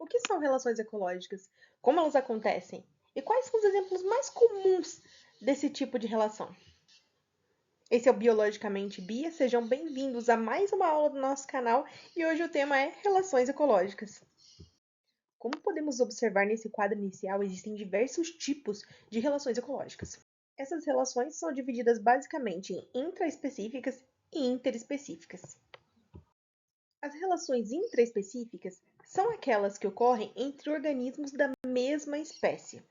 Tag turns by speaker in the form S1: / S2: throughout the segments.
S1: O que são relações ecológicas? Como elas acontecem? E quais são os exemplos mais comuns desse tipo de relação? Esse é o Biologicamente Bia, sejam bem-vindos a mais uma aula do nosso canal e hoje o tema é Relações Ecológicas. Como podemos observar nesse quadro inicial, existem diversos tipos de relações ecológicas. Essas relações são divididas basicamente em intraespecíficas e interespecíficas. As relações intraespecíficas são aquelas que ocorrem entre organismos da mesma espécie,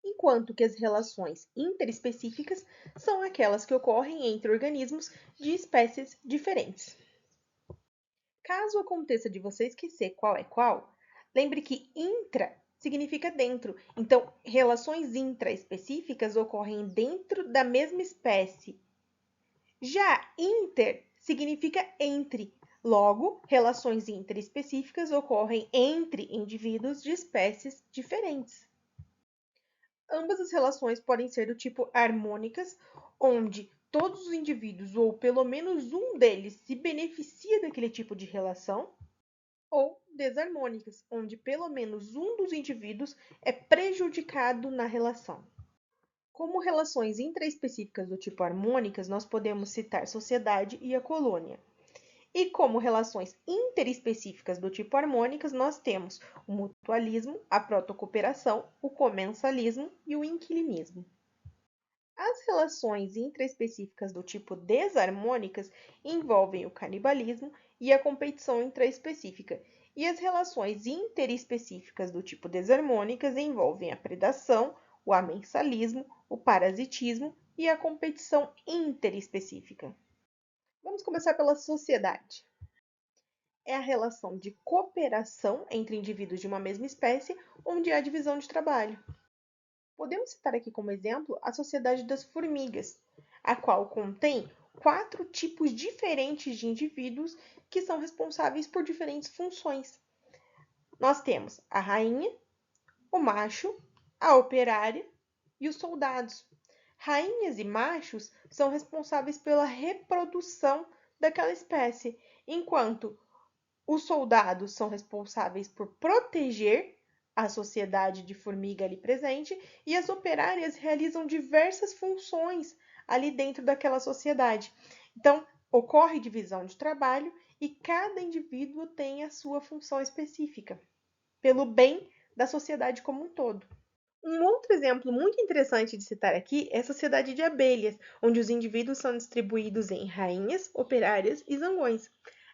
S1: enquanto que as relações interespecíficas são aquelas que ocorrem entre organismos de espécies diferentes. Caso aconteça de você esquecer qual é qual, lembre que intra significa dentro, então relações intraespecíficas ocorrem dentro da mesma espécie. Já inter significa entre, logo, relações interespecíficas ocorrem entre indivíduos de espécies diferentes. Ambas as relações podem ser do tipo harmônicas, onde todos os indivíduos, ou pelo menos um deles, se beneficia daquele tipo de relação, ou desarmônicas, onde pelo menos um dos indivíduos é prejudicado na relação. Como relações intraespecíficas do tipo harmônicas, nós podemos citar sociedade e a colônia. E como relações interespecíficas do tipo harmônicas, nós temos o mutualismo, a protocooperação, o comensalismo e o inquilinismo. As relações intraespecíficas do tipo desarmônicas envolvem o canibalismo e a competição intraespecífica, e as relações interespecíficas do tipo desarmônicas envolvem a predação, o amensalismo, o parasitismo e a competição interespecífica. Vamos começar pela sociedade. É a relação de cooperação entre indivíduos de uma mesma espécie, onde há divisão de trabalho. Podemos citar aqui como exemplo a sociedade das formigas, a qual contém 4 tipos diferentes de indivíduos que são responsáveis por diferentes funções. Nós temos a rainha, o macho, a operária e os soldados. Rainhas e machos são responsáveis pela reprodução daquela espécie, enquanto os soldados são responsáveis por proteger a sociedade de formiga ali presente e as operárias realizam diversas funções ali dentro daquela sociedade. Então, ocorre divisão de trabalho e cada indivíduo tem a sua função específica, pelo bem da sociedade como um todo. Um outro exemplo muito interessante de citar aqui é a sociedade de abelhas, onde os indivíduos são distribuídos em rainhas, operárias e zangões.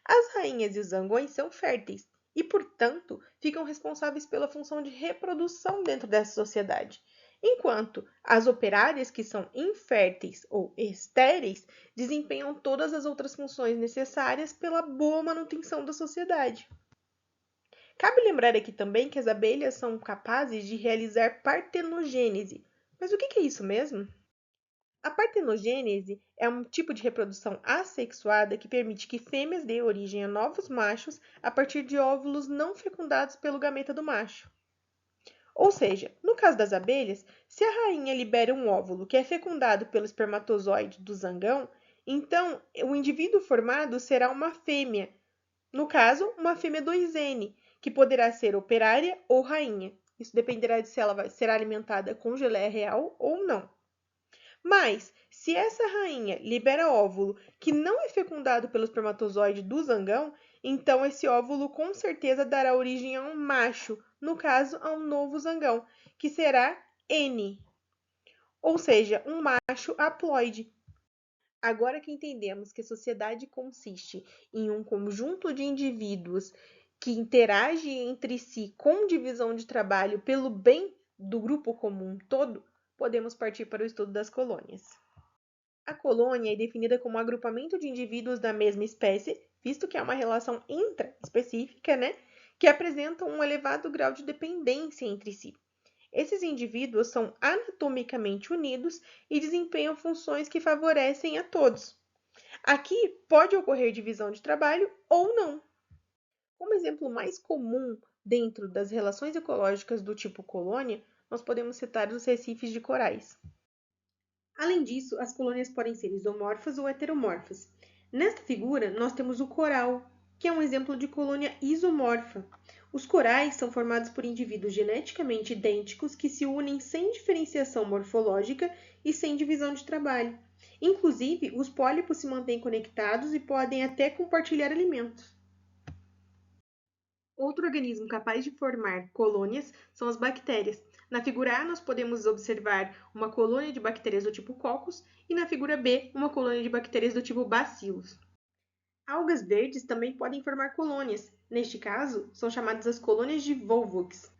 S1: As rainhas e os zangões são férteis e, portanto, ficam responsáveis pela função de reprodução dentro dessa sociedade, enquanto as operárias, que são inférteis ou estéreis, desempenham todas as outras funções necessárias pela boa manutenção da sociedade. Cabe lembrar aqui também que as abelhas são capazes de realizar partenogênese. Mas o que é isso mesmo? A partenogênese é um tipo de reprodução assexuada que permite que fêmeas dêem origem a novos machos a partir de óvulos não fecundados pelo gameta do macho. Ou seja, no caso das abelhas, se a rainha libera um óvulo que é fecundado pelo espermatozoide do zangão, então o indivíduo formado será uma fêmea, no caso, uma fêmea 2N, que poderá ser operária ou rainha. Isso dependerá de se ela vai ser alimentada com geleia real ou não. Mas, se essa rainha libera óvulo que não é fecundado pelo espermatozoide do zangão, então esse óvulo com certeza dará origem a um macho, no caso, a um novo zangão, que será N, ou seja, um macho haploide. Agora que entendemos que a sociedade consiste em um conjunto de indivíduos que interagem entre si com divisão de trabalho pelo bem do grupo como um todo, podemos partir para o estudo das colônias. A colônia é definida como um agrupamento de indivíduos da mesma espécie, visto que é uma relação intraespecífica, que apresentam um elevado grau de dependência entre si. Esses indivíduos são anatomicamente unidos e desempenham funções que favorecem a todos. Aqui pode ocorrer divisão de trabalho ou não. Como exemplo mais comum dentro das relações ecológicas do tipo colônia, nós podemos citar os recifes de corais. Além disso, as colônias podem ser isomorfas ou heteromorfas. Nesta figura, nós temos o coral, que é um exemplo de colônia isomorfa. Os corais são formados por indivíduos geneticamente idênticos que se unem sem diferenciação morfológica e sem divisão de trabalho. Inclusive, os pólipos se mantêm conectados e podem até compartilhar alimentos. Outro organismo capaz de formar colônias são as bactérias. Na figura A, nós podemos observar uma colônia de bactérias do tipo Coccus e na figura B, uma colônia de bactérias do tipo Bacillus. Algas verdes também podem formar colônias. Neste caso, são chamadas as colônias de Volvox.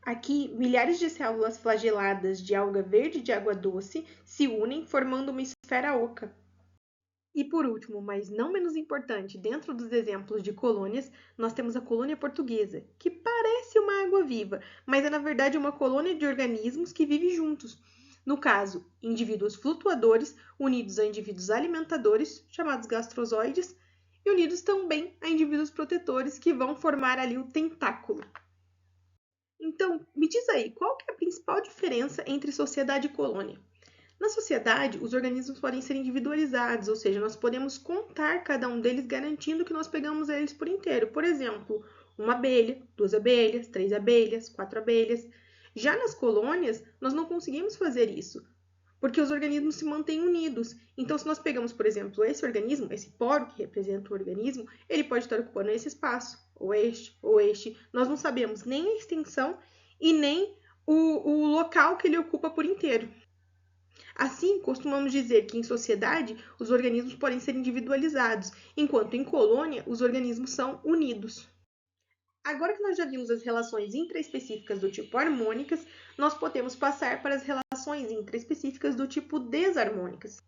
S1: Aqui, milhares de células flageladas de alga verde de água doce se unem, formando uma esfera oca. E por último, mas não menos importante, dentro dos exemplos de colônias, nós temos a colônia portuguesa, que parece uma água-viva, mas é na verdade uma colônia de organismos que vivem juntos. No caso, indivíduos flutuadores unidos a indivíduos alimentadores, chamados gastrozoides, e unidos também a indivíduos protetores que vão formar ali o tentáculo. Então, me diz aí, qual que é a principal diferença entre sociedade e colônia? Na sociedade, os organismos podem ser individualizados, ou seja, nós podemos contar cada um deles garantindo que nós pegamos eles por inteiro. Por exemplo, uma abelha, 2 abelhas, 3 abelhas, 4 abelhas. Já nas colônias, nós não conseguimos fazer isso, porque os organismos se mantêm unidos. Então, se nós pegamos, por exemplo, esse organismo, esse poro que representa o organismo, ele pode estar ocupando esse espaço, ou este, ou este. Nós não sabemos nem a extensão e nem o local que ele ocupa por inteiro. Assim, costumamos dizer que em sociedade os organismos podem ser individualizados, enquanto em colônia os organismos são unidos. Agora que nós já vimos as relações intraespecíficas do tipo harmônicas, nós podemos passar para as relações intraespecíficas do tipo desarmônicas.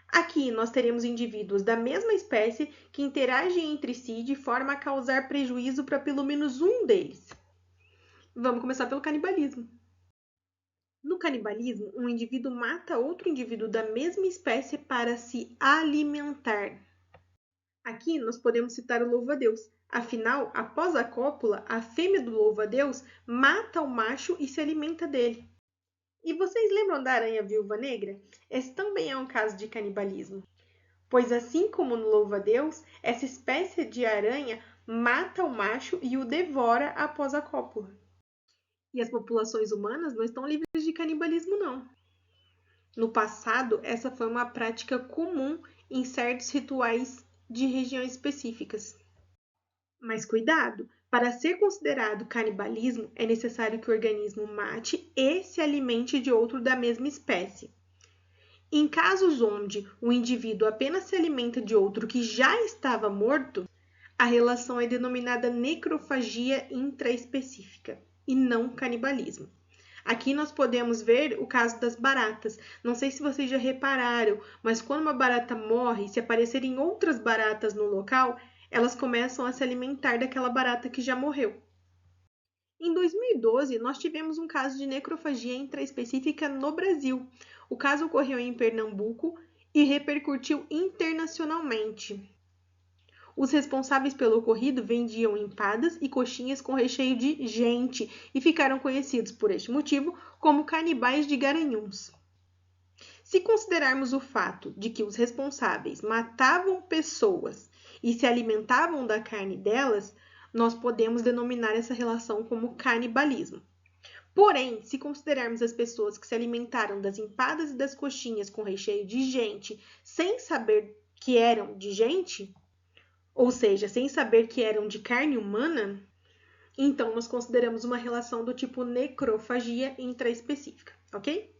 S1: Aqui nós teremos indivíduos da mesma espécie que interagem entre si de forma a causar prejuízo para pelo menos um deles. Vamos começar pelo canibalismo. No canibalismo, um indivíduo mata outro indivíduo da mesma espécie para se alimentar. Aqui nós podemos citar o louva-a-Deus. Afinal, após a cópula, a fêmea do louva-a-Deus mata o macho e se alimenta dele. E vocês lembram da aranha viúva negra? Esse também é um caso de canibalismo. Pois assim como no louva-a-Deus, essa espécie de aranha mata o macho e o devora após a cópula. E as populações humanas não estão livres de canibalismo, não. No passado, essa foi uma prática comum em certos rituais de regiões específicas. Mas cuidado! Para ser considerado canibalismo, é necessário que o organismo mate e se alimente de outro da mesma espécie. Em casos onde o indivíduo apenas se alimenta de outro que já estava morto, a relação é denominada necrofagia intraespecífica e não canibalismo. Aqui nós podemos ver o caso das baratas. Não sei se vocês já repararam, mas quando uma barata morre, se aparecerem outras baratas no local, elas começam a se alimentar daquela barata que já morreu. Em 2012, nós tivemos um caso de necrofagia intraespecífica no Brasil. O caso ocorreu em Pernambuco e repercutiu internacionalmente. Os responsáveis pelo ocorrido vendiam empadas e coxinhas com recheio de gente e ficaram conhecidos por este motivo como canibais de Garanhuns. Se considerarmos o fato de que os responsáveis matavam pessoas e se alimentavam da carne delas, nós podemos denominar essa relação como canibalismo. Porém, se considerarmos as pessoas que se alimentaram das empadas e das coxinhas com recheio de gente sem saber que eram de gente, ou seja, sem saber que eram de carne humana, então nós consideramos uma relação do tipo necrofagia intraespecífica, ok?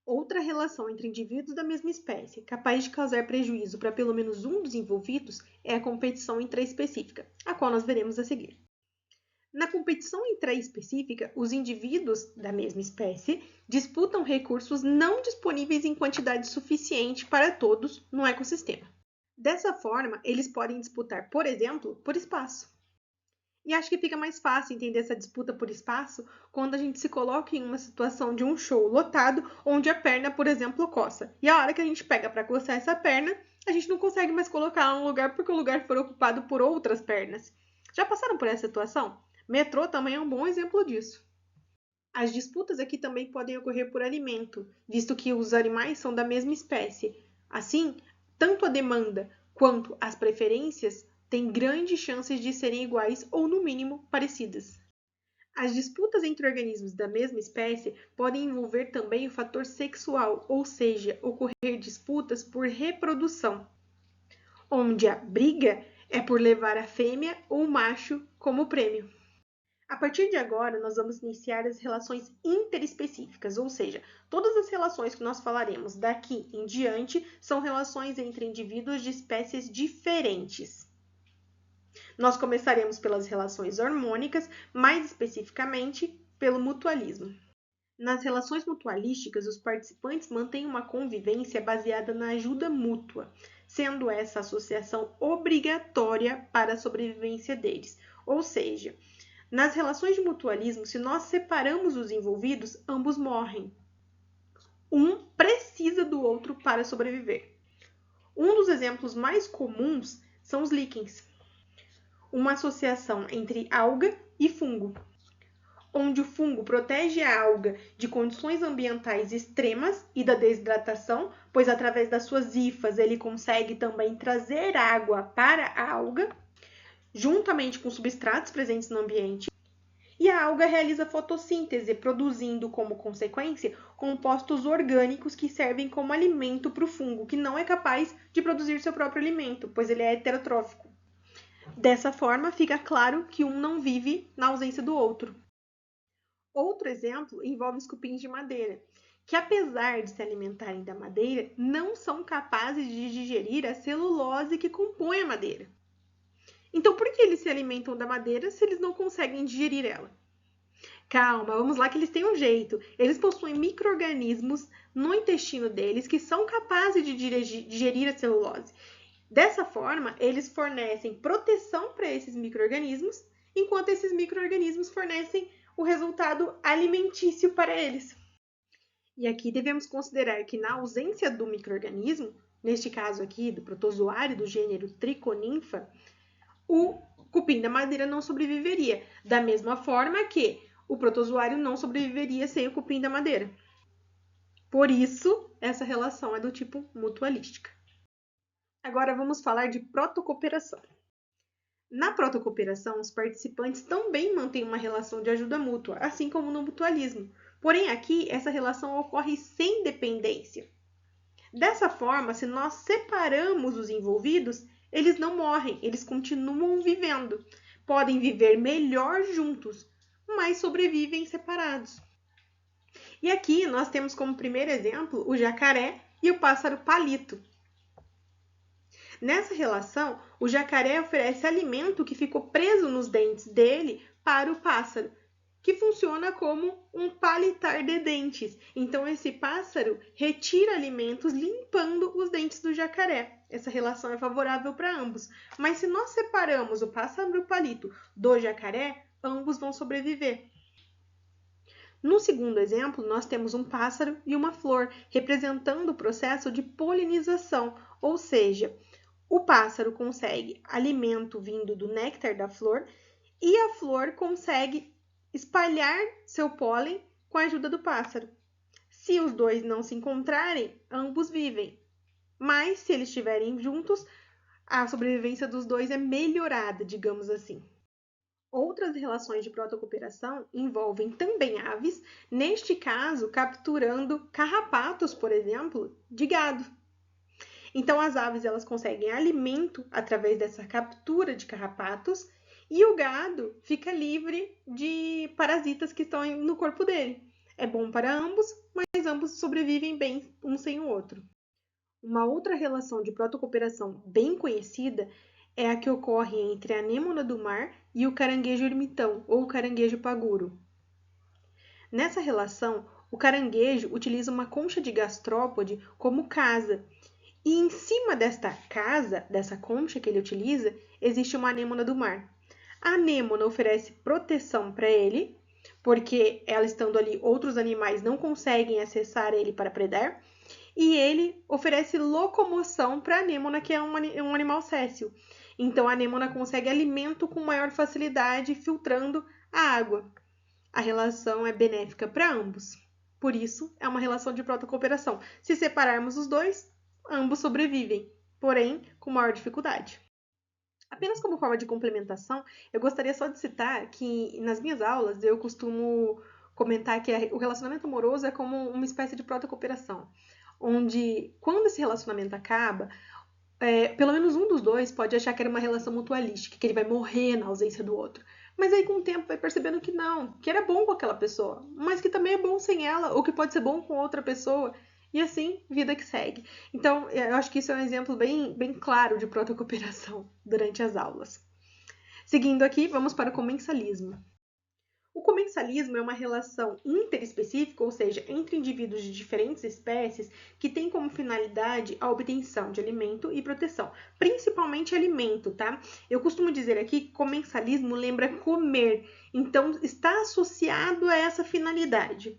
S1: Outra relação entre indivíduos da mesma espécie, capaz de causar prejuízo para pelo menos um dos envolvidos, é a competição intraespecífica, a qual nós veremos a seguir. Na competição intraespecífica, os indivíduos da mesma espécie disputam recursos não disponíveis em quantidade suficiente para todos no ecossistema. Dessa forma, eles podem disputar, por exemplo, por espaço. E acho que fica mais fácil entender essa disputa por espaço quando a gente se coloca em uma situação de um show lotado, onde a perna, por exemplo, coça. E a hora que a gente pega para coçar essa perna, a gente não consegue mais colocar ela no lugar porque o lugar foi ocupado por outras pernas. Já passaram por essa situação? Metrô também é um bom exemplo disso. As disputas aqui também podem ocorrer por alimento, visto que os animais são da mesma espécie. Assim, tanto a demanda quanto às preferências têm grandes chances de serem iguais ou, no mínimo, parecidas. As disputas entre organismos da mesma espécie podem envolver também o fator sexual, ou seja, ocorrer disputas por reprodução, onde a briga é por levar a fêmea ou o macho como prêmio. A partir de agora, nós vamos iniciar as relações interespecíficas, ou seja, todas as relações que nós falaremos daqui em diante são relações entre indivíduos de espécies diferentes. Nós começaremos pelas relações hormônicas, mais especificamente pelo mutualismo. Nas relações mutualísticas, os participantes mantêm uma convivência baseada na ajuda mútua, sendo essa associação obrigatória para a sobrevivência deles. Ou seja, nas relações de mutualismo, se nós separamos os envolvidos, ambos morrem. Um precisa do outro para sobreviver. Um dos exemplos mais comuns são os líquens, uma associação entre alga e fungo, onde o fungo protege a alga de condições ambientais extremas e da desidratação, pois através das suas hifas ele consegue também trazer água para a alga, juntamente com substratos presentes no ambiente. E a alga realiza fotossíntese, produzindo como consequência compostos orgânicos que servem como alimento para o fungo, que não é capaz de produzir seu próprio alimento, pois ele é heterotrófico. Dessa forma, fica claro que um não vive na ausência do outro. Outro exemplo envolve os cupins de madeira, que apesar de se alimentarem da madeira, não são capazes de digerir a celulose que compõe a madeira. Então, por que eles se alimentam da madeira se eles não conseguem digerir ela? Calma, vamos lá que eles têm um jeito. Eles possuem micro-organismos no intestino deles que são capazes de digerir a celulose. Dessa forma, eles fornecem proteção para esses micro-organismos, enquanto esses micro-organismos fornecem o resultado alimentício para eles. E aqui devemos considerar que na ausência do micro-organismo, neste caso aqui do protozoário do gênero Triconinfa, o cupim da madeira não sobreviveria, da mesma forma que o protozoário não sobreviveria sem o cupim da madeira. Por isso, essa relação é do tipo mutualística. Agora vamos falar de protocooperação. Na protocooperação, os participantes também mantêm uma relação de ajuda mútua, assim como no mutualismo. Porém, aqui, essa relação ocorre sem dependência. Dessa forma, se nós separamos os envolvidos, eles não morrem, eles continuam vivendo. Podem viver melhor juntos, mas sobrevivem separados. E aqui nós temos como primeiro exemplo o jacaré e o pássaro palito. Nessa relação, o jacaré oferece alimento que ficou preso nos dentes dele para o pássaro, que funciona como um palitar de dentes. Então, esse pássaro retira alimentos limpando os dentes do jacaré. Essa relação é favorável para ambos. Mas se nós separamos o pássaro palito do jacaré, ambos vão sobreviver. No segundo exemplo, nós temos um pássaro e uma flor, representando o processo de polinização, ou seja, o pássaro consegue alimento vindo do néctar da flor e a flor consegue espalhar seu pólen com a ajuda do pássaro. Se os dois não se encontrarem, ambos vivem. Mas se eles estiverem juntos, a sobrevivência dos dois é melhorada, digamos assim. Outras relações de protocooperação envolvem também aves, neste caso capturando carrapatos, por exemplo, de gado. Então, as aves elas conseguem alimento através dessa captura de carrapatos e o gado fica livre de parasitas que estão no corpo dele. É bom para ambos, mas ambos sobrevivem bem um sem o outro. Uma outra relação de protocooperação bem conhecida é a que ocorre entre a anêmona do mar e o caranguejo ermitão ou caranguejo paguro. Nessa relação, o caranguejo utiliza uma concha de gastrópode como casa. E em cima desta casa, dessa concha que ele utiliza, existe uma anêmona do mar. A anêmona oferece proteção para ele, porque ela estando ali, outros animais não conseguem acessar ele para predar. E ele oferece locomoção para a anêmona, que é um animal séssil. Então, a anêmona consegue alimento com maior facilidade, filtrando a água. A relação é benéfica para ambos. Por isso, é uma relação de protocooperação. Se separarmos os dois, ambos sobrevivem, porém com maior dificuldade. Apenas como forma de complementação, eu gostaria só de citar que nas minhas aulas eu costumo comentar que o relacionamento amoroso é como uma espécie de protocooperação, onde quando esse relacionamento acaba, pelo menos um dos dois pode achar que era uma relação mutualística, que ele vai morrer na ausência do outro. Mas aí com o tempo vai percebendo que não, que era bom com aquela pessoa, mas que também é bom sem ela, ou que pode ser bom com outra pessoa. E assim, vida que segue. Então, eu acho que isso é um exemplo bem claro de protocooperação durante as aulas. Seguindo aqui, vamos para o comensalismo. O comensalismo é uma relação interespecífica, ou seja, entre indivíduos de diferentes espécies, que tem como finalidade a obtenção de alimento e proteção, principalmente alimento, tá? Eu costumo dizer aqui que comensalismo lembra comer, então está associado a essa finalidade.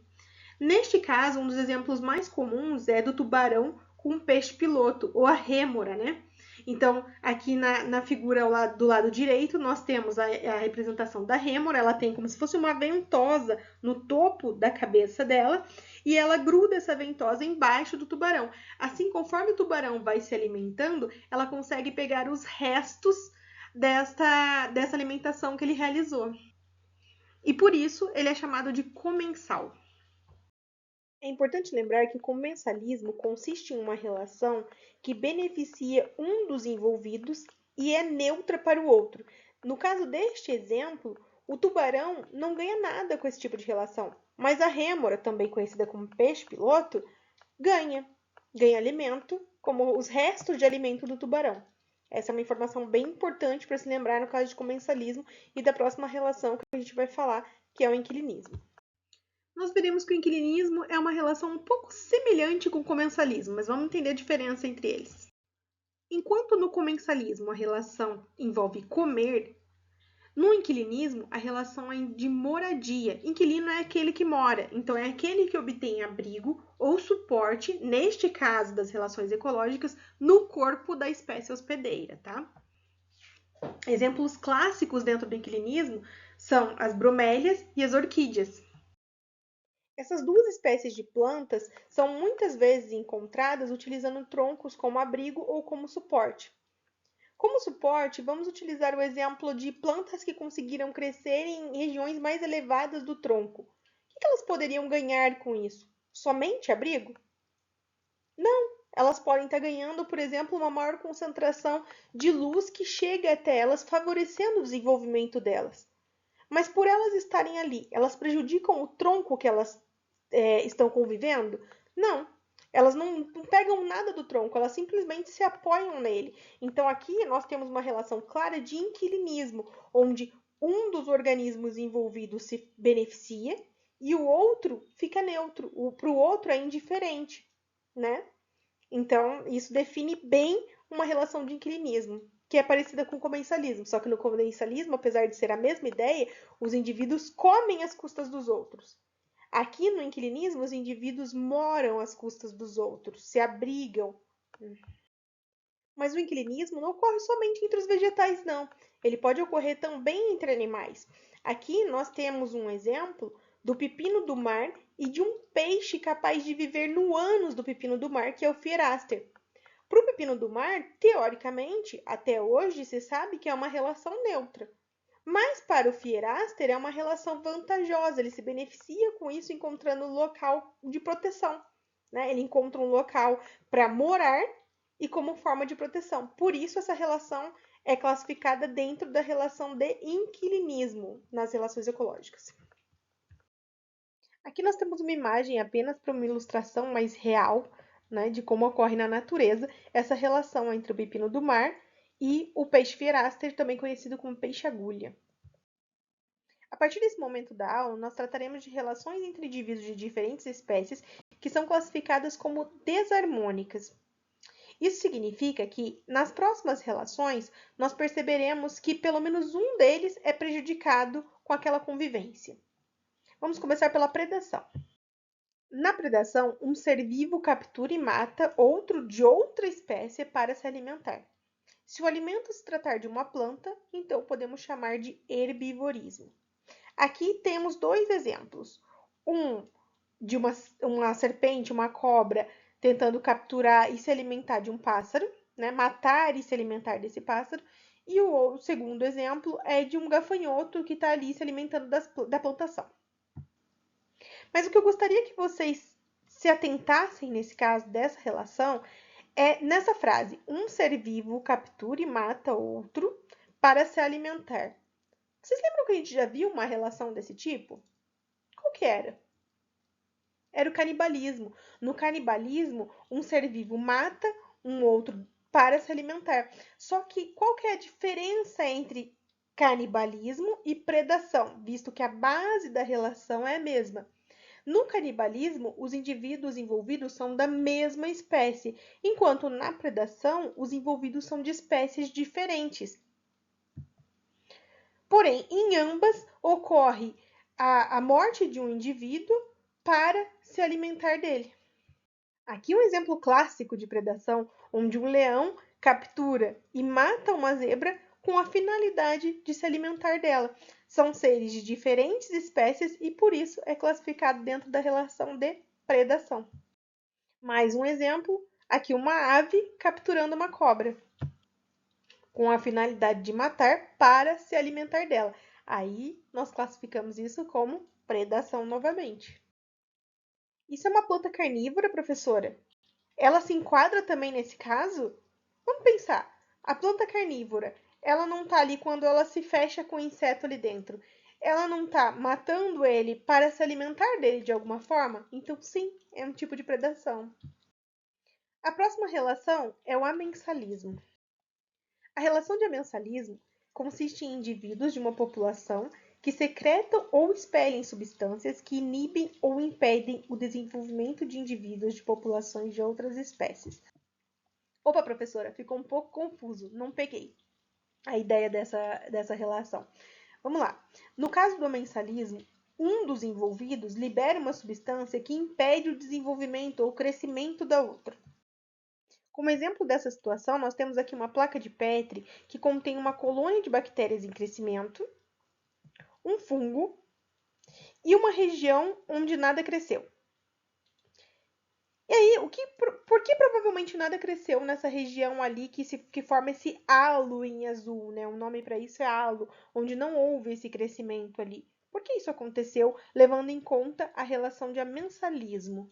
S1: Neste caso, um dos exemplos mais comuns é do tubarão com o peixe piloto, ou a rêmora, né? Então, aqui na figura do lado direito, nós temos a representação da rêmora, ela tem como se fosse uma ventosa no topo da cabeça dela, e ela gruda essa ventosa embaixo do tubarão. Assim, conforme o tubarão vai se alimentando, ela consegue pegar os restos dessa alimentação que ele realizou. E por isso, ele é chamado de comensal. É importante lembrar que o comensalismo consiste em uma relação que beneficia um dos envolvidos e é neutra para o outro. No caso deste exemplo, o tubarão não ganha nada com esse tipo de relação, mas a rêmora, também conhecida como peixe-piloto, ganha. Ganha alimento, como os restos de alimento do tubarão. Essa é uma informação bem importante para se lembrar no caso de comensalismo e da próxima relação que a gente vai falar, que é o inquilinismo. Nós veremos que o inquilinismo é uma relação um pouco semelhante com o comensalismo, mas vamos entender a diferença entre eles. Enquanto no comensalismo a relação envolve comer, no inquilinismo a relação é de moradia. Inquilino é aquele que mora, então é aquele que obtém abrigo ou suporte, neste caso das relações ecológicas, no corpo da espécie hospedeira, tá? Exemplos clássicos dentro do inquilinismo são as bromélias e as orquídeas. Essas duas espécies de plantas são muitas vezes encontradas utilizando troncos como abrigo ou como suporte. Como suporte, vamos utilizar o exemplo de plantas que conseguiram crescer em regiões mais elevadas do tronco. O que elas poderiam ganhar com isso? Somente abrigo? Não, elas podem estar ganhando, por exemplo, uma maior concentração de luz que chega até elas, favorecendo o desenvolvimento delas. Mas por elas estarem ali, elas prejudicam o tronco que elas estão convivendo? Não. Elas não pegam nada do tronco, elas simplesmente se apoiam nele. Então aqui nós temos uma relação clara de inquilinismo, onde um dos organismos envolvidos se beneficia e o outro fica neutro. Para o outro é indiferente, né? Então isso define bem uma relação de inquilinismo, que é parecida com o comensalismo. Só que no comensalismo, apesar de ser a mesma ideia, os indivíduos comem às custas dos outros. Aqui no inquilinismo, os indivíduos moram às custas dos outros, se abrigam. Mas o inquilinismo não ocorre somente entre os vegetais, não. Ele pode ocorrer também entre animais. Aqui nós temos um exemplo do pepino do mar e de um peixe capaz de viver no ânus do pepino do mar, que é o Fieraster. Para o pepino do mar, teoricamente, até hoje se sabe que é uma relação neutra. Mas para o Fieraster é uma relação vantajosa, ele se beneficia com isso encontrando um local de proteção. Né? Ele encontra um local para morar e como forma de proteção. Por isso essa relação é classificada dentro da relação de inquilinismo nas relações ecológicas. Aqui nós temos uma imagem apenas para uma ilustração mais real, né, de como ocorre na natureza essa relação entre o pepino do mar e o peixe Fieraster, também conhecido como peixe-agulha. A partir desse momento da aula, nós trataremos de relações entre indivíduos de diferentes espécies que são classificadas como desarmônicas. Isso significa que, nas próximas relações, nós perceberemos que pelo menos um deles é prejudicado com aquela convivência. Vamos começar pela predação. Na predação, um ser vivo captura e mata outro de outra espécie para se alimentar. Se o alimento se tratar de uma planta, então podemos chamar de herbivorismo. Aqui temos dois exemplos. Um de uma serpente, uma cobra, tentando capturar e se alimentar de um pássaro. né, matar e se alimentar desse pássaro. E o segundo exemplo é de um gafanhoto que está ali se alimentando da plantação. Mas o que eu gostaria que vocês se atentassem nesse caso dessa relação é nessa frase: um ser vivo captura e mata outro para se alimentar. Vocês lembram que a gente já viu uma relação desse tipo? Qual que era? Era o canibalismo. No canibalismo, um ser vivo mata um outro para se alimentar. Só que qual que é a diferença entre canibalismo e predação, visto que a base da relação é a mesma? No canibalismo, os indivíduos envolvidos são da mesma espécie, enquanto na predação, os envolvidos são de espécies diferentes. Porém, em ambas ocorre a morte de um indivíduo para se alimentar dele. Aqui um exemplo clássico de predação, onde um leão captura e mata uma zebra com a finalidade de se alimentar dela. São seres de diferentes espécies e por isso é classificado dentro da relação de predação. Mais um exemplo, aqui uma ave capturando uma cobra, com a finalidade de matar para se alimentar dela. Aí nós classificamos isso como predação novamente. Isso é uma planta carnívora, professora? Ela se enquadra também nesse caso? Vamos pensar. A planta carnívora, ela não está ali quando ela se fecha com o inseto ali dentro. Ela não está matando ele para se alimentar dele de alguma forma? Então, sim, é um tipo de predação. A próxima relação é o amensalismo. A relação de amensalismo consiste em indivíduos de uma população que secretam ou expelem substâncias que inibem ou impedem o desenvolvimento de indivíduos de populações de outras espécies. Opa, professora, ficou um pouco confuso, não peguei a ideia dessa relação. Vamos lá. No caso do amensalismo, um dos envolvidos libera uma substância que impede o desenvolvimento ou crescimento da outra. Como exemplo dessa situação, nós temos aqui uma placa de Petri que contém uma colônia de bactérias em crescimento, um fungo e uma região onde nada cresceu. E aí, por que provavelmente nada cresceu nessa região ali que forma esse halo em azul, né? O nome para isso é halo, onde não houve esse crescimento ali. Por que isso aconteceu, levando em conta a relação de amensalismo?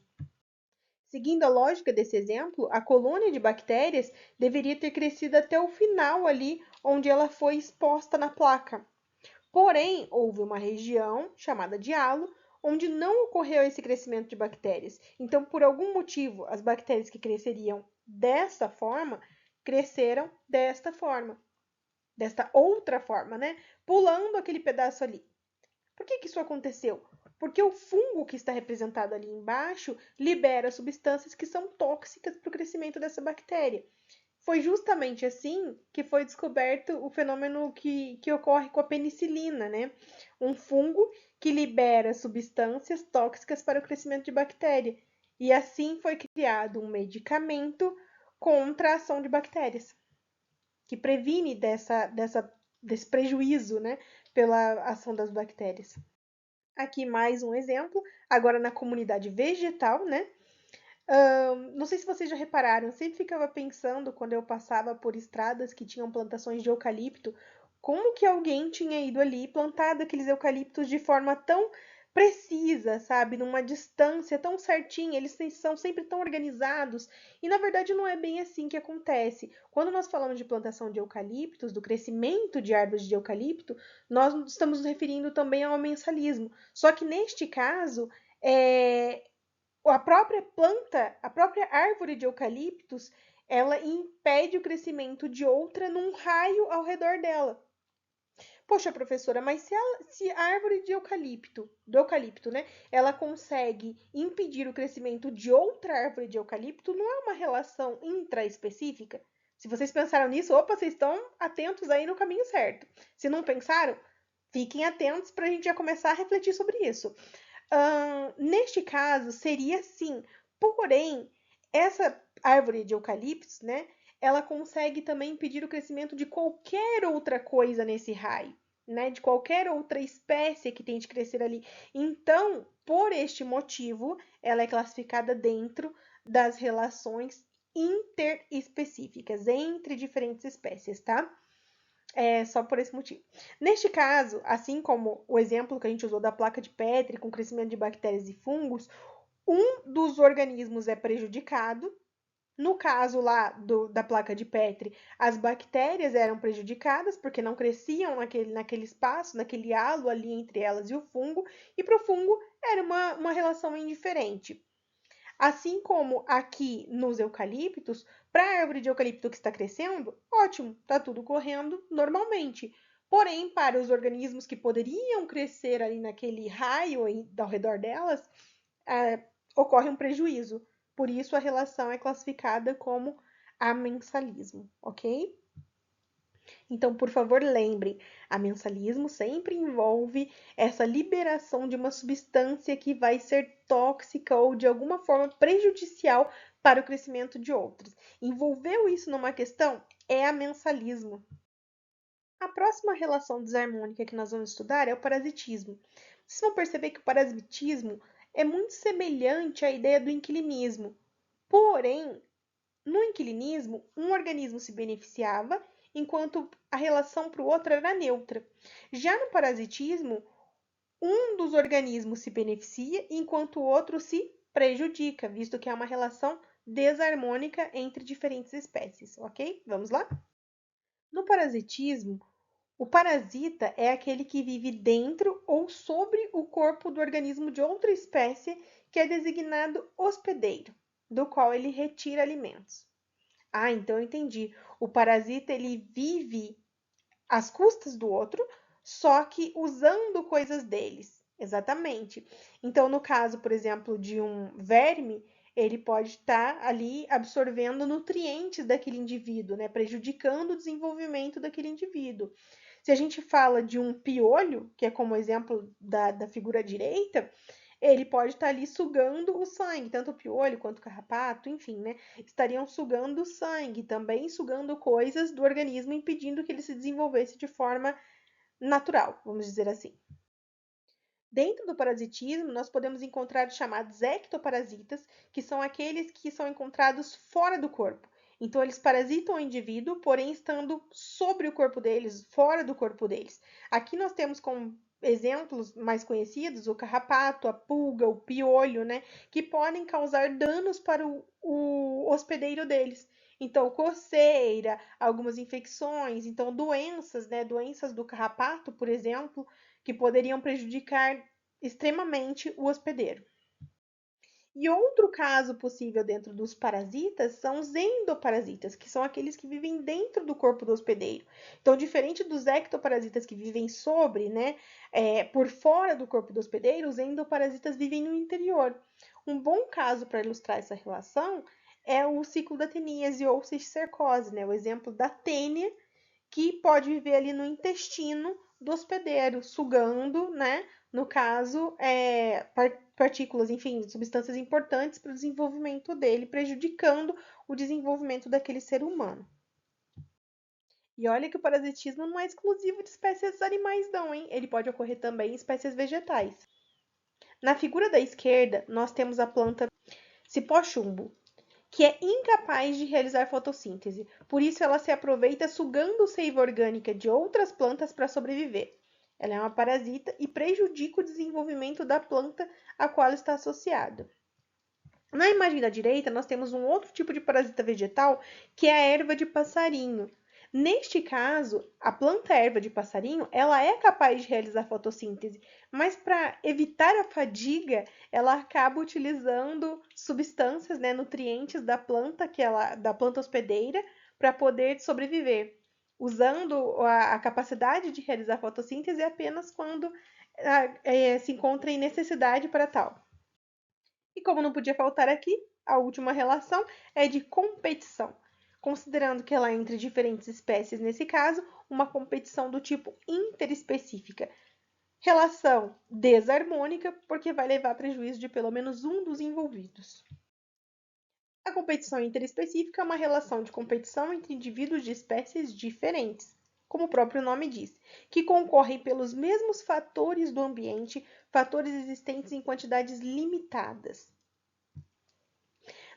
S1: Seguindo a lógica desse exemplo, a colônia de bactérias deveria ter crescido até o final ali, onde ela foi exposta na placa. Porém, houve uma região, chamada de halo, onde não ocorreu esse crescimento de bactérias. Então, por algum motivo, as bactérias que cresceriam desta forma, cresceram desta forma. Desta outra forma, né? Pulando aquele pedaço ali. Por que isso aconteceu? Porque o fungo que está representado ali embaixo libera substâncias que são tóxicas para o crescimento dessa bactéria. Foi justamente assim que foi descoberto o fenômeno que ocorre com a penicilina, né? Um fungo que libera substâncias tóxicas para o crescimento de bactéria. E assim foi criado um medicamento contra a ação de bactérias, que previne desse prejuízo, né, pela ação das bactérias. Aqui mais um exemplo, agora na comunidade vegetal, né? Não sei se vocês já repararam, eu sempre ficava pensando quando eu passava por estradas que tinham plantações de eucalipto, como que alguém tinha ido ali e plantado aqueles eucaliptos de forma tão precisa, sabe? Numa distância tão certinha, eles são sempre tão organizados. E na verdade não é bem assim que acontece. Quando nós falamos de plantação de eucaliptos, do crescimento de árvores de eucalipto, nós estamos nos referindo também ao mensalismo. Só que neste caso, a própria planta, a própria árvore de eucaliptos, ela impede o crescimento de outra num raio ao redor dela. Poxa, professora, mas se a árvore de do eucalipto, né, ela consegue impedir o crescimento de outra árvore de eucalipto, não é uma relação intraespecífica? Se vocês pensaram nisso, opa, vocês estão atentos aí no caminho certo. Se não pensaram, fiquem atentos para a gente já começar a refletir sobre isso. Neste caso, seria sim. Porém, essa árvore de eucaliptos, né, ela consegue também impedir o crescimento de qualquer outra coisa nesse raio, né, de qualquer outra espécie que tente crescer ali. Então, por este motivo, ela é classificada dentro das relações interespecíficas, entre diferentes espécies, tá? É só por esse motivo. Neste caso, assim como o exemplo que a gente usou da placa de Petri com crescimento de bactérias e fungos, um dos organismos é prejudicado. No caso lá da placa de Petri, as bactérias eram prejudicadas porque não cresciam naquele espaço, naquele halo ali entre elas e o fungo, e para o fungo era uma relação indiferente. Assim como aqui nos eucaliptos, para a árvore de eucalipto que está crescendo, ótimo, está tudo correndo normalmente. Porém, para os organismos que poderiam crescer ali naquele raio ao redor delas, ocorre um prejuízo. Por isso, a relação é classificada como amensalismo, ok? Então, por favor, lembrem, amensalismo sempre envolve essa liberação de uma substância que vai ser tóxica ou de alguma forma prejudicial para o crescimento de outras. Envolveu isso numa questão? É amensalismo. A próxima relação desarmônica que nós vamos estudar é o parasitismo. Vocês vão perceber que o parasitismo é muito semelhante à ideia do inquilinismo. Porém, no inquilinismo, um organismo se beneficiava enquanto a relação para o outro era neutra. Já no parasitismo, um dos organismos se beneficia enquanto o outro se prejudica, visto que é uma relação desarmônica entre diferentes espécies, ok? Vamos lá? No parasitismo, o parasita é aquele que vive dentro ou sobre o corpo do organismo de outra espécie, que é designado hospedeiro, do qual ele retira alimentos. Ah, então eu entendi. O parasita ele vive às custas do outro, só que usando coisas deles. Exatamente. Então, no caso, por exemplo, de um verme, ele pode estar ali absorvendo nutrientes daquele indivíduo, né? Prejudicando o desenvolvimento daquele indivíduo. Se a gente fala de um piolho, que é como exemplo da figura direita, ele pode estar ali sugando o sangue, tanto o piolho quanto o carrapato, enfim, né? Estariam sugando o sangue, também sugando coisas do organismo, impedindo que ele se desenvolvesse de forma natural, vamos dizer assim. Dentro do parasitismo, nós podemos encontrar os chamados ectoparasitas, que são aqueles que são encontrados fora do corpo. Então, eles parasitam o indivíduo, porém estando sobre o corpo deles, fora do corpo deles. Aqui nós temos como exemplos mais conhecidos o carrapato, a pulga, o piolho, né? Que podem causar danos para o hospedeiro deles. Então, coceira, algumas infecções, então doenças, né? Doenças do carrapato, por exemplo, que poderiam prejudicar extremamente o hospedeiro. E outro caso possível dentro dos parasitas são os endoparasitas, que são aqueles que vivem dentro do corpo do hospedeiro. Então, diferente dos ectoparasitas que vivem sobre, né, por fora do corpo do hospedeiro, os endoparasitas vivem no interior. Um bom caso para ilustrar essa relação é o ciclo da teníase ou cisticercose, né, o exemplo da tênia, que pode viver ali no intestino do hospedeiro, sugando, né? No caso, partículas, enfim, substâncias importantes para o desenvolvimento dele, prejudicando o desenvolvimento daquele ser humano. E olha que o parasitismo não é exclusivo de espécies animais, não, hein? Ele pode ocorrer também em espécies vegetais. Na figura da esquerda, nós temos a planta cipó-chumbo, que é incapaz de realizar fotossíntese. Por isso, ela se aproveita sugando seiva orgânica de outras plantas para sobreviver. Ela é uma parasita e prejudica o desenvolvimento da planta a qual está associada. Na imagem da direita, nós temos um outro tipo de parasita vegetal, que é a erva de passarinho. Neste caso, a planta erva de passarinho, ela é capaz de realizar fotossíntese, mas para evitar a fadiga, ela acaba utilizando substâncias, né, nutrientes da planta, da planta hospedeira, para poder sobreviver, usando a capacidade de realizar fotossíntese apenas quando se encontra em necessidade para tal. E como não podia faltar aqui, a última relação é de competição, considerando que ela é entre diferentes espécies, nesse caso, uma competição do tipo interespecífica. Relação desarmônica, porque vai levar prejuízo de pelo menos um dos envolvidos. A competição interespecífica é uma relação de competição entre indivíduos de espécies diferentes, como o próprio nome diz, que concorrem pelos mesmos fatores do ambiente, fatores existentes em quantidades limitadas.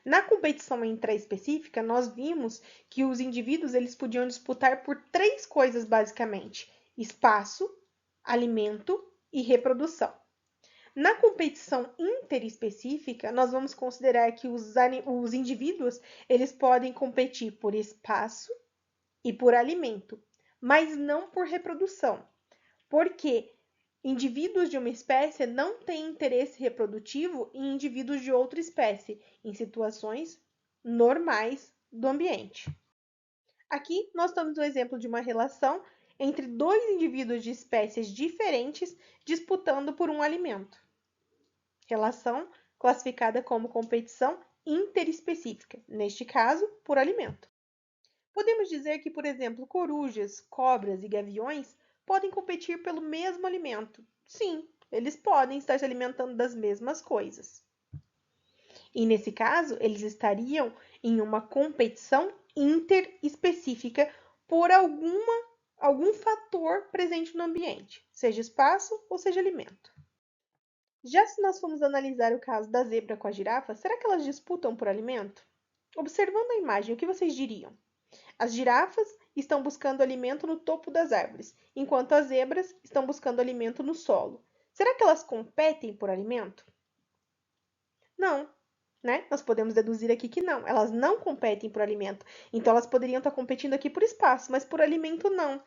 S1: Na competição intraespecífica, nós vimos que os indivíduos eles podiam disputar por 3 coisas basicamente: espaço, alimento e reprodução. Na competição interespecífica, nós vamos considerar que os indivíduos eles podem competir por espaço e por alimento, mas não por reprodução, porque indivíduos de uma espécie não têm interesse reprodutivo em indivíduos de outra espécie, em situações normais do ambiente. Aqui nós temos um exemplo de uma relação entre 2 indivíduos de espécies diferentes disputando por um alimento. Relação classificada como competição interespecífica, neste caso, por alimento. Podemos dizer que, por exemplo, corujas, cobras e gaviões podem competir pelo mesmo alimento. Sim, eles podem estar se alimentando das mesmas coisas. E nesse caso, eles estariam em uma competição interespecífica por algum fator presente no ambiente, seja espaço ou seja alimento. Já se nós formos analisar o caso da zebra com a girafa, será que elas disputam por alimento? Observando a imagem, o que vocês diriam? As girafas estão buscando alimento no topo das árvores, enquanto as zebras estão buscando alimento no solo. Será que elas competem por alimento? Não, né? Nós podemos deduzir aqui que não. Elas não competem por alimento. Então, elas poderiam estar competindo aqui por espaço, mas por alimento não.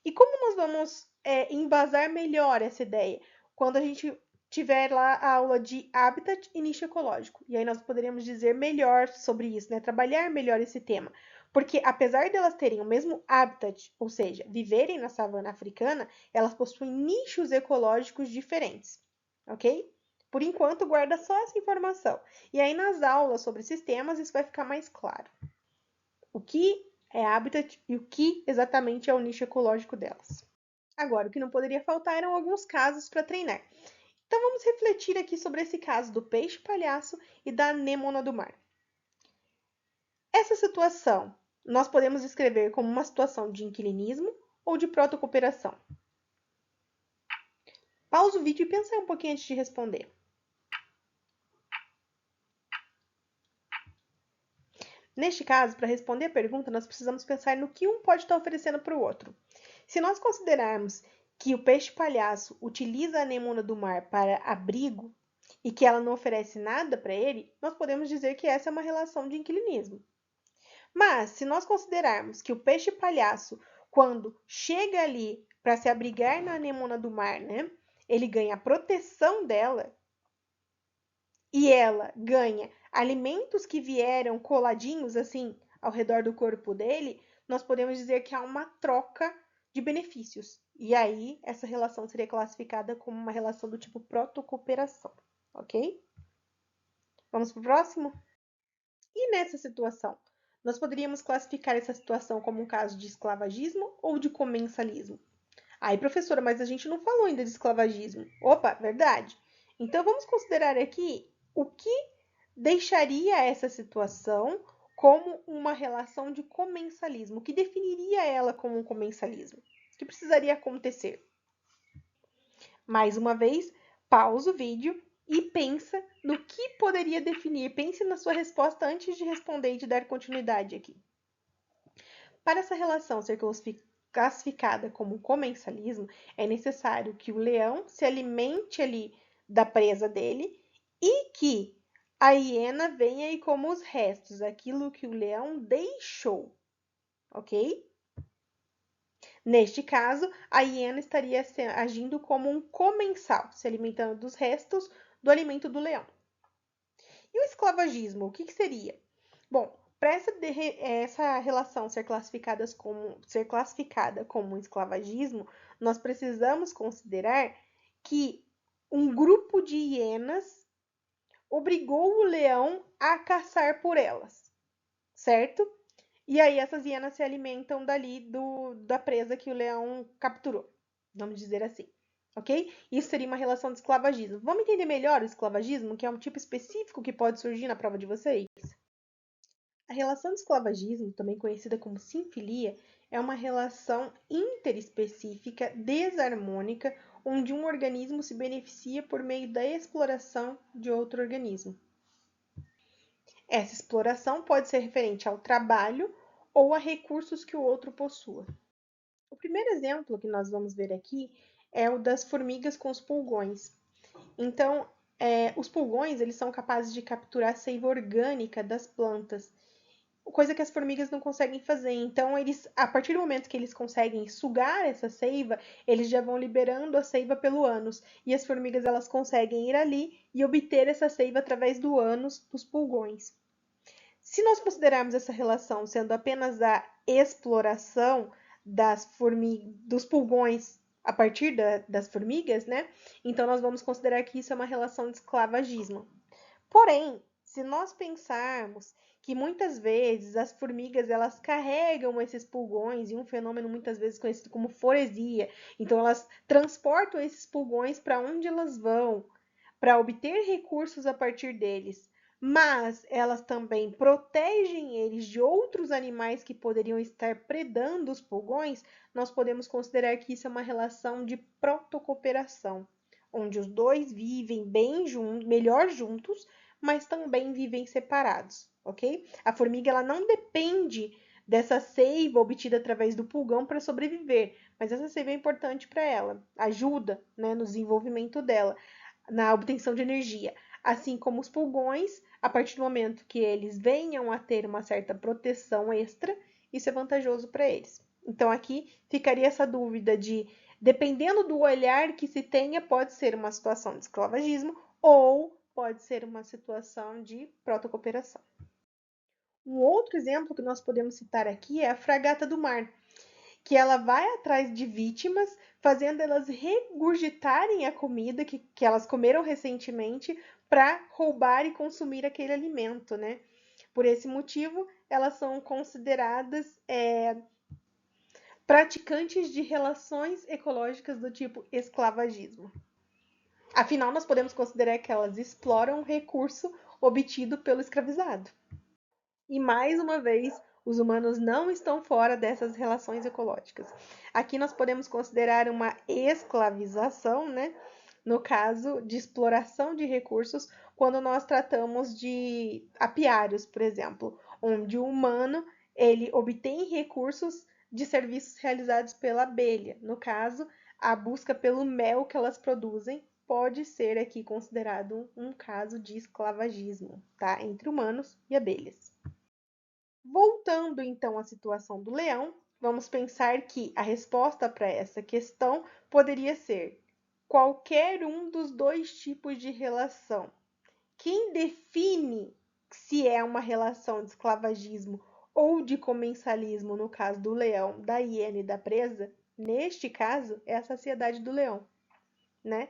S1: E como nós vamos embasar melhor essa ideia? Quando a gente tiver lá a aula de habitat e nicho ecológico. E aí nós poderíamos dizer melhor sobre isso, né? Trabalhar melhor esse tema. Porque apesar de elas terem o mesmo habitat, ou seja, viverem na savana africana, elas possuem nichos ecológicos diferentes, ok? Por enquanto, guarda só essa informação. E aí nas aulas sobre sistemas isso vai ficar mais claro. O que é habitat e o que exatamente é o nicho ecológico delas. Agora, o que não poderia faltar eram alguns casos para treinar. Então vamos refletir aqui sobre esse caso do peixe-palhaço e da anêmona do mar. Essa situação nós podemos descrever como uma situação de inquilinismo ou de protocooperação. Pausa o vídeo e pensa um pouquinho antes de responder. Neste caso, para responder a pergunta, nós precisamos pensar no que um pode estar oferecendo para o outro. Se nós considerarmos que o peixe-palhaço utiliza a anêmona do mar para abrigo e que ela não oferece nada para ele, nós podemos dizer que essa é uma relação de inquilinismo. Mas, se nós considerarmos que o peixe-palhaço, quando chega ali para se abrigar na anêmona do mar, né, ele ganha a proteção dela e ela ganha alimentos que vieram coladinhos assim ao redor do corpo dele, nós podemos dizer que há uma troca de benefícios. E aí, essa relação seria classificada como uma relação do tipo protocooperação, ok? Vamos para o próximo? E nessa situação, nós poderíamos classificar essa situação como um caso de esclavagismo ou de comensalismo? Aí, professora, mas a gente não falou ainda de esclavagismo. Opa, verdade. Então, vamos considerar aqui o que deixaria essa situação como uma relação de comensalismo, o que definiria ela como um comensalismo. O que precisaria acontecer? Mais uma vez, pausa o vídeo e pensa no que poderia definir. Pense na sua resposta antes de responder e de dar continuidade aqui. Para essa relação ser classificada como comensalismo, é necessário que o leão se alimente ali da presa dele e que a hiena venha e coma os restos, aquilo que o leão deixou, ok? Neste caso, a hiena estaria agindo como um comensal, se alimentando dos restos do alimento do leão. E o esclavagismo, o que seria? Bom, para essa relação ser classificada como um esclavagismo, nós precisamos considerar que um grupo de hienas obrigou o leão a caçar por elas, certo? E aí essas hienas se alimentam dali da presa que o leão capturou, vamos dizer assim, ok? Isso seria uma relação de esclavagismo. Vamos entender melhor o esclavagismo, que é um tipo específico que pode surgir na prova de vocês? A relação de esclavagismo, também conhecida como sinfilia, é uma relação interespecífica desarmônica onde um organismo se beneficia por meio da exploração de outro organismo. Essa exploração pode ser referente ao trabalho ou a recursos que o outro possua. O primeiro exemplo que nós vamos ver aqui é o das formigas com os pulgões. Então, os pulgões eles são capazes de capturar a seiva orgânica das plantas, coisa que as formigas não conseguem fazer. Então, eles, a partir do momento que eles conseguem sugar essa seiva, eles já vão liberando a seiva pelo ânus. E as formigas elas conseguem ir ali e obter essa seiva através do ânus dos pulgões. Se nós considerarmos essa relação sendo apenas a exploração dos pulgões a partir das formigas, né? Então nós vamos considerar que isso é uma relação de esclavagismo. Porém, se nós pensarmos que muitas vezes as formigas elas carregam esses pulgões em um fenômeno muitas vezes conhecido como foresia, então elas transportam esses pulgões para onde elas vão, para obter recursos a partir deles, mas elas também protegem eles de outros animais que poderiam estar predando os pulgões, nós podemos considerar que isso é uma relação de protocooperação, onde os dois vivem bem juntos, melhor juntos, mas também vivem separados, ok? A formiga ela não depende dessa seiva obtida através do pulgão para sobreviver, mas essa seiva é importante para ela, ajuda, né, no desenvolvimento dela, na obtenção de energia. Assim como os pulgões, a partir do momento que eles venham a ter uma certa proteção extra, isso é vantajoso para eles. Então aqui ficaria essa dúvida de, dependendo do olhar que se tenha, pode ser uma situação de esclavagismo ou pode ser uma situação de protocooperação. Um outro exemplo que nós podemos citar aqui é a fragata do mar, que ela vai atrás de vítimas, fazendo elas regurgitarem a comida que elas comeram recentemente para roubar e consumir aquele alimento, né? Por esse motivo, elas são consideradas praticantes de relações ecológicas do tipo esclavagismo. Afinal, nós podemos considerar que elas exploram o recurso obtido pelo escravizado. E mais uma vez, os humanos não estão fora dessas relações ecológicas. Aqui nós podemos considerar uma escravização, né? No caso de exploração de recursos, quando nós tratamos de apiários, por exemplo, onde o humano ele obtém recursos de serviços realizados pela abelha. No caso, a busca pelo mel que elas produzem pode ser aqui considerado um caso de esclavagismo, tá? Entre humanos e abelhas. Voltando então à situação do leão, vamos pensar que a resposta para essa questão poderia ser qualquer um dos dois tipos de relação. Quem define se é uma relação de esclavagismo ou de comensalismo, no caso do leão, da hiena e da presa, neste caso é a saciedade do leão, né?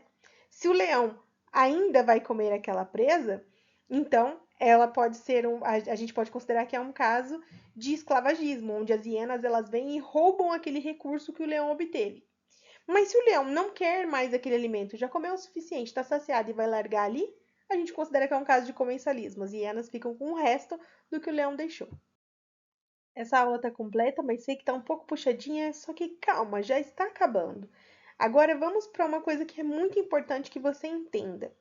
S1: Se o leão ainda vai comer aquela presa, então ela pode ser a gente pode considerar que é um caso de esclavagismo, onde as hienas elas vêm e roubam aquele recurso que o leão obteve. Mas se o leão não quer mais aquele alimento, já comeu o suficiente, está saciado e vai largar ali, a gente considera que é um caso de comensalismo. As hienas ficam com o resto do que o leão deixou. Essa aula está completa, mas sei que está um pouco puxadinha, só que calma, já está acabando. Agora vamos para uma coisa que é muito importante que você entenda.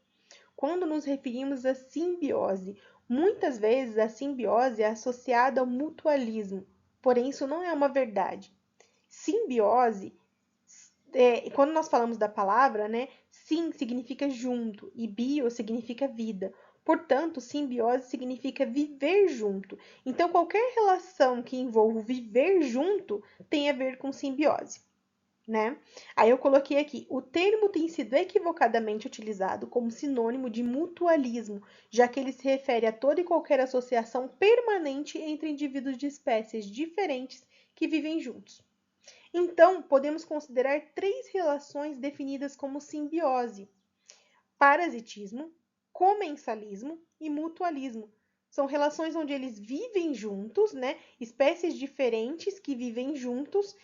S1: Quando nos referimos à simbiose, muitas vezes a simbiose é associada ao mutualismo, porém isso não é uma verdade. Simbiose, quando nós falamos da palavra, né, sim significa junto e bio significa vida. Portanto, simbiose significa viver junto. Então, qualquer relação que envolva viver junto tem a ver com simbiose, né? Aí eu coloquei aqui, o termo tem sido equivocadamente utilizado como sinônimo de mutualismo, já que ele se refere a toda e qualquer associação permanente entre indivíduos de espécies diferentes que vivem juntos. Então, podemos considerar três relações definidas como simbiose: parasitismo, comensalismo e mutualismo. São relações onde eles vivem juntos, né? Espécies diferentes que vivem juntos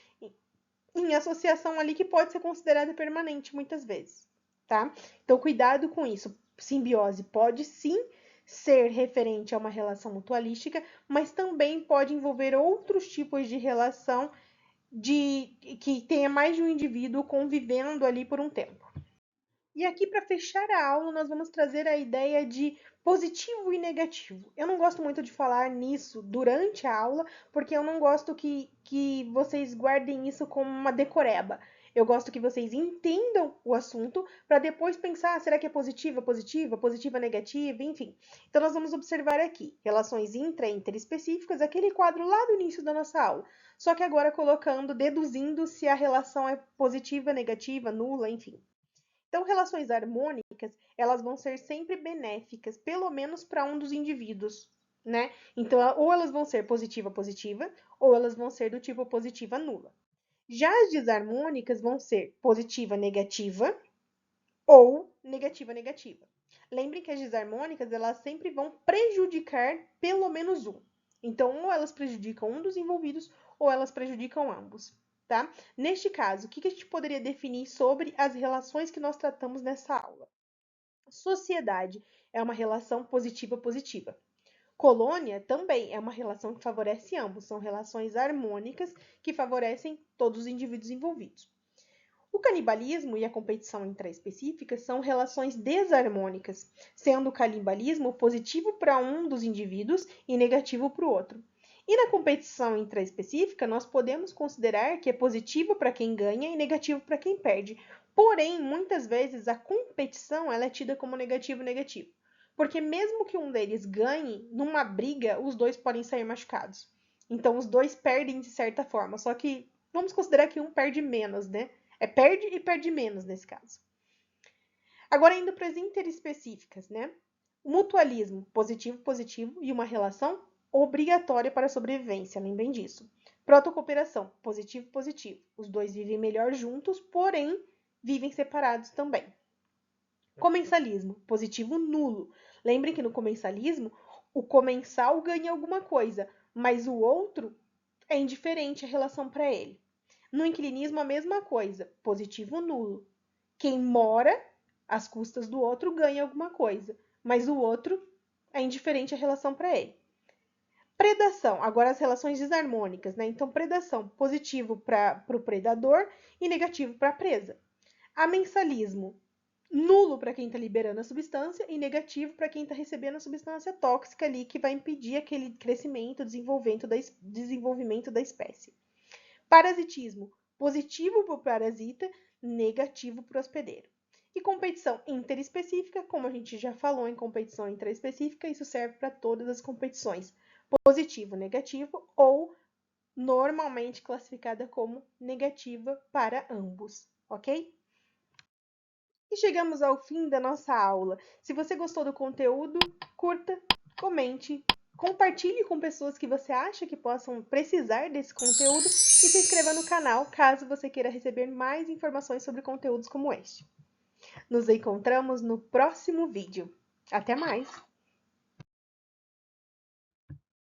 S1: em associação ali que pode ser considerada permanente muitas vezes, tá? Então, cuidado com isso. Simbiose pode sim ser referente a uma relação mutualística, mas também pode envolver outros tipos de relação que tenha mais de um indivíduo convivendo ali por um tempo. E aqui, para fechar a aula, nós vamos trazer a ideia de positivo e negativo. Eu não gosto muito de falar nisso durante a aula, porque eu não gosto que vocês guardem isso como uma decoreba. Eu gosto que vocês entendam o assunto para depois pensar, será que é positiva, positiva, positiva, negativa, enfim. Então, nós vamos observar aqui relações interespecíficas, aquele quadro lá do início da nossa aula. Só que agora colocando, deduzindo se a relação é positiva, negativa, nula, enfim. Então, relações harmônicas, elas vão ser sempre benéficas, pelo menos para um dos indivíduos, né? Então, ou elas vão ser positiva, positiva, ou elas vão ser do tipo positiva, nula. Já as desarmônicas vão ser positiva, negativa ou negativa, negativa. Lembrem que as desarmônicas, elas sempre vão prejudicar pelo menos um. Então, ou elas prejudicam um dos envolvidos, ou elas prejudicam ambos. Tá? Neste caso, o que a gente poderia definir sobre as relações que nós tratamos nessa aula? Sociedade é uma relação positiva-positiva. Colônia também é uma relação que favorece ambos, são relações harmônicas que favorecem todos os indivíduos envolvidos. O canibalismo e a competição intraespecífica são relações desarmônicas, sendo o canibalismo positivo para um dos indivíduos e negativo para o outro. E na competição intraespecífica, nós podemos considerar que é positivo para quem ganha e negativo para quem perde. Porém, muitas vezes a competição ela é tida como negativo. Porque mesmo que um deles ganhe, numa briga, os dois podem sair machucados. Então, os dois perdem de certa forma. Só que vamos considerar que um perde menos, né? Perde e perde menos nesse caso. Agora, indo para as interespecíficas, né? Mutualismo, positivo e uma relação obrigatória para a sobrevivência, lembrem disso. Protocooperação, positivo. Os dois vivem melhor juntos, porém vivem separados também. Comensalismo, positivo nulo. Lembrem que no comensalismo, o comensal ganha alguma coisa, mas o outro é indiferente a relação para ele. No inquilinismo, a mesma coisa, positivo nulo. Quem mora às custas do outro ganha alguma coisa, mas o outro é indiferente a relação para ele. Predação, agora as relações desarmônicas, né? Então, predação, positivo para o predador e negativo para a presa. Amensalismo, nulo para quem está liberando a substância e negativo para quem está recebendo a substância tóxica ali que vai impedir aquele crescimento, desenvolvimento da espécie. Parasitismo, positivo para o parasita, negativo para o hospedeiro. E competição interespecífica, como a gente já falou em competição intraespecífica, isso serve para todas as competições, positivo, negativo ou normalmente classificada como negativa para ambos, ok? E chegamos ao fim da nossa aula. Se você gostou do conteúdo, curta, comente, compartilhe com pessoas que você acha que possam precisar desse conteúdo e se inscreva no canal caso você queira receber mais informações sobre conteúdos como este. Nos encontramos no próximo vídeo. Até mais!